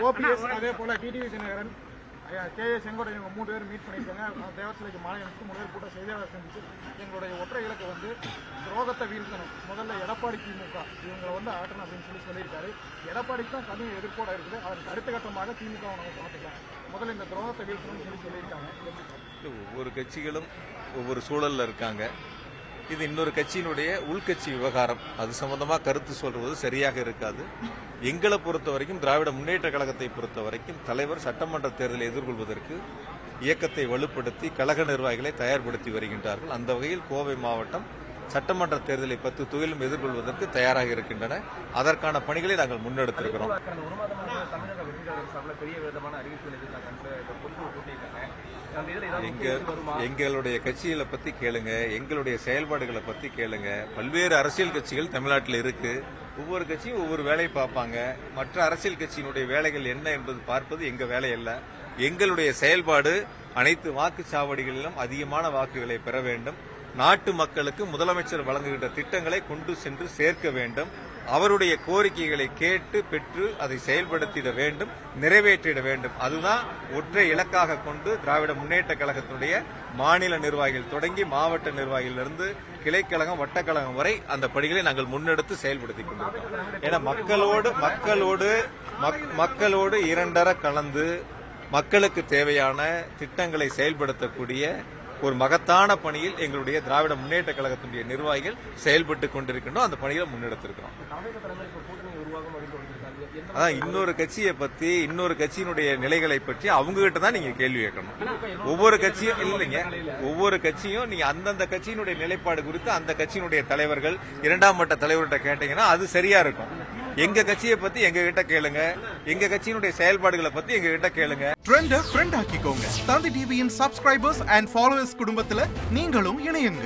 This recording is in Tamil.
ஓபிஎஸ் அதே போல டிடிவி தினகரன் கே.ஏ. செங்கோட்டையன் இவங்க 3 பேர் மீட் பண்ணியிருக்காங்க. தேவசிலைக்கு மாலை அணிச்சு 3 பேர் கூட்டம் செய்தியாளர் சந்திச்சு எங்களுடைய ஒற்றை இலக்கு வந்து துரோகத்தை வீழ்த்தணும், முதல்ல எடப்பாடி திமுக இவங்களை வந்து ஆட்டணும் அப்படின்னு சொல்லியிருக்காரு. எடப்பாடிக்கு தான் கடும் எதிர்ப்போட இருக்குது. அதற்கு அடுத்த கட்டமாக திமுக நம்ம பார்த்துக்கலாம், முதல்ல இந்த துரோகத்தை வீழ்த்தணும்னு சொல்லியிருக்காங்க. ஒவ்வொரு கட்சிகளும் ஒவ்வொரு சூழல்ல இருக்காங்க. இது இன்னொரு கட்சியினுடைய உள்கட்சி விவகாரம். அது சம்பந்தமா கருத்து சொல்றது சரியாக இருக்காது. எங்களை பொறுத்த வரைக்கும், திராவிட முன்னேற்ற கழகத்தை பொறுத்த வரைக்கும், தலைவர் சட்டமன்ற தேர்தலை எதிர்கொள்வதற்கு இயக்கத்தை வலுப்படுத்தி கழக நிர்வாகிகளை தயார்படுத்தி வருகின்றார்கள். அந்த வகையில் கோவை மாவட்டம் சட்டமன்ற தேர்தலை 10 தொகுதியிலும் எதிர்கொள்வதற்கு தயாராக இருக்கின்றன. அதற்கான பணிகளை நாங்கள் முன்னெடுத்திருக்கிறோம். எங்களுடைய கட்சிகளை பத்தி கேளுங்க, எங்களுடைய செயல்பாடுகளை பத்தி கேளுங்க. பல்வேறு அரசியல் கட்சிகள் தமிழ்நாட்டில் இருக்கு. ஒவ்வொரு கட்சியும் ஒவ்வொரு வேலையை பார்ப்பாங்க. மற்ற அரசியல் கட்சியினுடைய வேலைகள் என்ன என்பது பார்ப்பது எங்க வேலை அல்ல. எங்களுடைய செயல்பாடு அனைத்து வாக்குச்சாவடிகளிலும் அதிகமான வாக்குகளை பெற வேண்டும். நாட்டு மக்களுக்கு முதலமைச்சர் வழங்குகின்ற திட்டங்களை கொண்டு சென்று சேர்க்க வேண்டும். அவருடைய கோரிக்கைகளை கேட்டு பெற்று அதை செயல்படுத்திட வேண்டும், நிறைவேற்றிட வேண்டும். அதுதான் ஒற்றை இலக்காக கொண்டு திராவிட முன்னேற்ற கழகத்தினுடைய மாநில நிர்வாகிகள் தொடங்கி மாவட்ட நிர்வாகிகளிலிருந்து கிளைக்கழகம் வட்டக்கழகம் வரை அந்த பணிகளை நாங்கள் முன்னெடுத்து செயல்படுத்திக் கொண்டிருக்கிறோம். ஏன்னா மக்களோடு இரண்டர கலந்து மக்களுக்கு தேவையான திட்டங்களை செயல்படுத்தக்கூடிய ஒரு மகத்தான பணியில் எங்களுடைய திராவிட முன்னேற்ற கழகத்தினுடைய நிர்வாகிகள் செயல்பட்டுக் கொண்டிருக்கின்றோம். அந்த பணிகளை முன்னெடுத்திருக்கிறோம். அதான் இன்னொரு கட்சியை பத்தி, இன்னொரு கட்சியினுடைய நிலைகளை பற்றி அவங்க கிட்ட தான் நீங்க கேள்வி கேட்கணும். ஒவ்வொரு கட்சியும் இல்லைங்க, ஒவ்வொரு கட்சியும் நீங்க அந்தந்த கட்சியினுடைய நிலைப்பாடு குறித்து அந்த கட்சியினுடைய தலைவர்கள், 2ஆம் மட்ட தலைவர்கிட்ட கேட்டீங்கன்னா அது சரியா இருக்கும். எங்க கட்சியை பத்தி எங்க கிட்ட கேளுங்க, எங்க கட்சியினுடைய செயல்பாடுகளை பத்தி எங்க கிட்ட கேளுங்க. ட்ரெண்ட ஃப்ரெண்ட் ஆக்கிக்கோங்க. தந்தி டிவியின் சப்ஸ்கிரைபர்ஸ் அண்ட் ஃபாலோவர்ஸ் குடும்பத்துல நீங்களும் இணையுங்க.